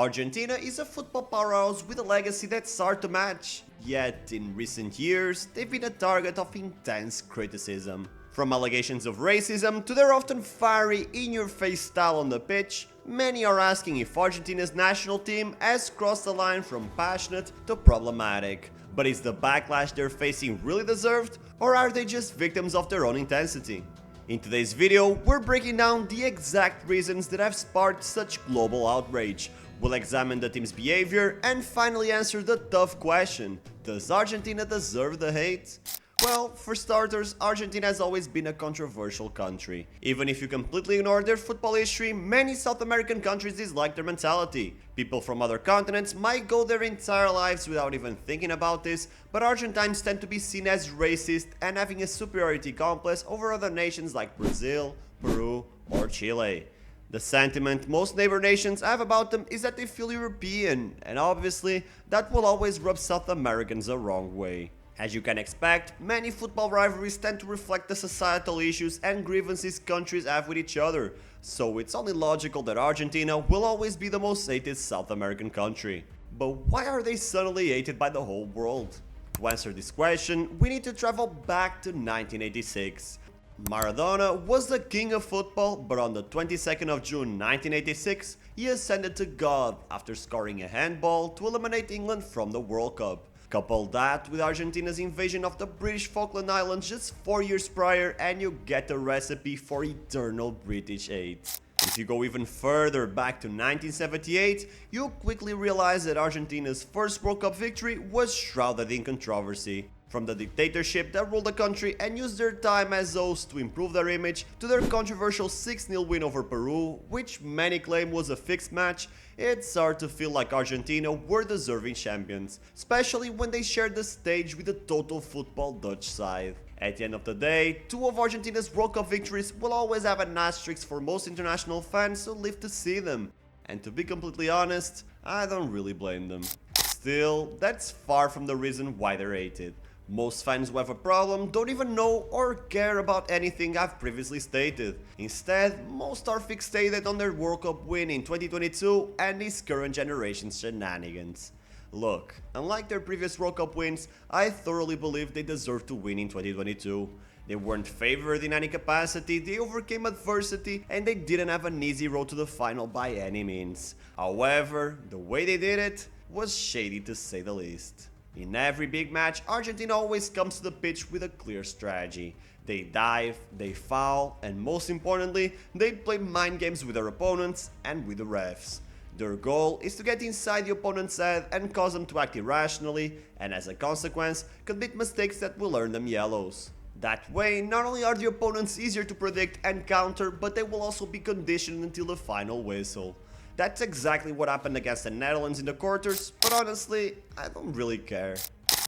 Argentina is a football powerhouse with a legacy that's hard to match, yet in recent years they've been a target of intense criticism. From allegations of racism to their often fiery, in-your-face style on the pitch, many are asking if Argentina's national team has crossed the line from passionate to problematic. But is the backlash they're facing really deserved, or are they just victims of their own intensity? In today's video, we're breaking down the exact reasons that have sparked such global outrage. We'll examine the team's behavior and finally answer the tough question: does Argentina deserve the hate? Well, for starters, Argentina has always been a controversial country. Even if you completely ignore their football history, many South American countries dislike their mentality. People from other continents might go their entire lives without even thinking about this, but Argentines tend to be seen as racist and having a superiority complex over other nations like Brazil, Peru, or Chile. The sentiment most neighbor nations have about them is that they feel European, and obviously, that will always rub South Americans the wrong way. As you can expect, many football rivalries tend to reflect the societal issues and grievances countries have with each other, so it's only logical that Argentina will always be the most hated South American country. But why are they suddenly hated by the whole world? To answer this question, we need to travel back to 1986. Maradona was the king of football, but on the 22nd of June 1986, he ascended to God after scoring a handball to eliminate England from the World Cup. Couple that with Argentina's invasion of the British Falkland Islands just 4 years prior and you get a recipe for eternal British hate. If you go even further back to 1978, you'll quickly realize that Argentina's first World Cup victory was shrouded in controversy. From the dictatorship that ruled the country and used their time as hosts to improve their image, to their controversial 6-0 win over Peru, which many claim was a fixed match, it's hard to feel like Argentina were deserving champions, especially when they shared the stage with the total football Dutch side. At the end of the day, two of Argentina's World Cup victories will always have an asterisk for most international fans who live to see them. And to be completely honest, I don't really blame them. Still, that's far from the reason why they're hated. Most fans who have a problem don't even know or care about anything I've previously stated. Instead, most are fixated on their World Cup win in 2022 and this current generation's shenanigans. Look, unlike their previous World Cup wins, I thoroughly believe they deserve to win in 2022. They weren't favored in any capacity, they overcame adversity, and they didn't have an easy road to the final by any means. However, the way they did it was shady to say the least. In every big match, Argentina always comes to the pitch with a clear strategy. They dive, they foul, and most importantly, they play mind games with their opponents and with the refs. Their goal is to get inside the opponent's head and cause them to act irrationally, and as a consequence, commit mistakes that will earn them yellows. That way, not only are the opponents easier to predict and counter, but they will also be conditioned until the final whistle. That's exactly what happened against the Netherlands in the quarters, but honestly, I don't really care.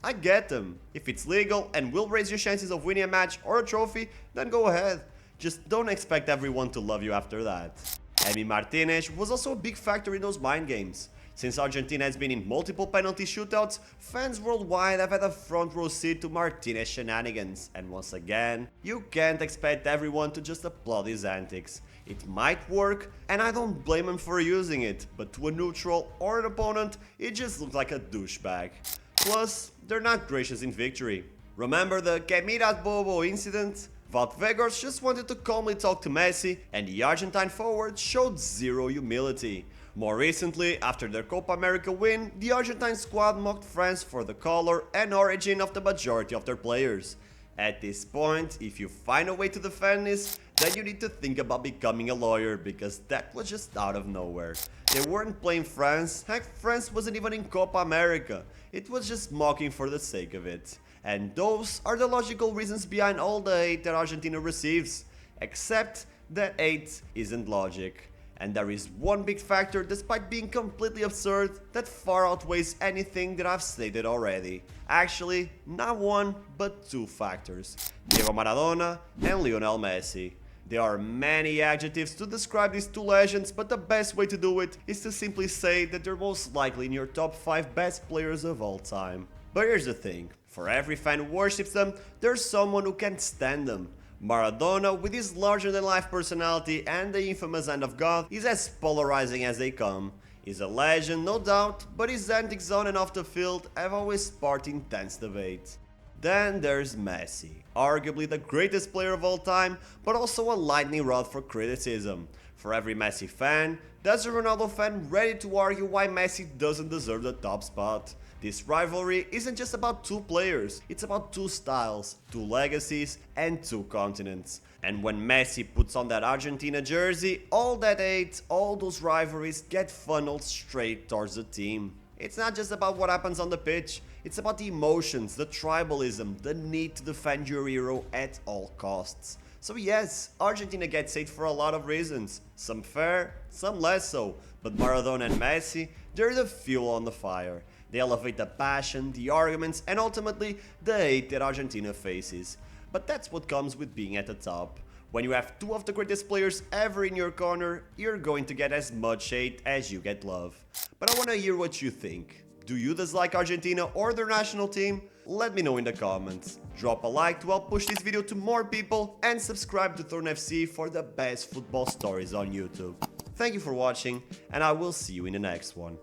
I get them. If it's legal and will raise your chances of winning a match or a trophy, then go ahead. Just don't expect everyone to love you after that. Emi Martinez was also a big factor in those mind games. Since Argentina has been in multiple penalty shootouts, fans worldwide have had a front row seat to Martinez shenanigans, and once again, you can't expect everyone to just applaud his antics. It might work, and I don't blame him for using it, but to a neutral or an opponent, it just looks like a douchebag. Plus, they're not gracious in victory. Remember the "Que miras bobo" incident? Valverde just wanted to calmly talk to Messi, and the Argentine forward showed zero humility. More recently, after their Copa America win, the Argentine squad mocked France for the color and origin of the majority of their players. At this point, if you find a way to defend this, then you need to think about becoming a lawyer, because that was just out of nowhere. They weren't playing France, heck, France wasn't even in Copa America. It was just mocking for the sake of it. And those are the logical reasons behind all the hate that Argentina receives. Except that hate isn't logic. And there is one big factor, despite being completely absurd, that far outweighs anything that I've stated already. Actually, not one, but two factors: Diego Maradona and Lionel Messi. There are many adjectives to describe these two legends, but the best way to do it is to simply say that they're most likely in your top 5 best players of all time. But here's the thing, for every fan who worships them, there's someone who can't stand them. Maradona, with his larger-than-life personality and the infamous hand of God, is as polarizing as they come. He's a legend, no doubt, but his antics on and off the field have always sparked intense debate. Then there's Messi, arguably the greatest player of all time, but also a lightning rod for criticism. For every Messi fan, there's a Ronaldo fan ready to argue why Messi doesn't deserve the top spot. This rivalry isn't just about two players, it's about two styles, two legacies, and two continents. And when Messi puts on that Argentina jersey, all that hate, all those rivalries get funneled straight towards the team. It's not just about what happens on the pitch, it's about the emotions, the tribalism, the need to defend your hero at all costs. So yes, Argentina gets hate for a lot of reasons, some fair, some less so, but Maradona and Messi, they're the fuel on the fire. They elevate the passion, the arguments, and ultimately the hate that Argentina faces. But that's what comes with being at the top. When you have two of the greatest players ever in your corner, you're going to get as much hate as you get love. But I wanna hear what you think. Do you dislike Argentina or their national team? Let me know in the comments. Drop a like to help push this video to more people and subscribe to Thorn FC for the best football stories on YouTube. Thank you for watching and I will see you in the next one.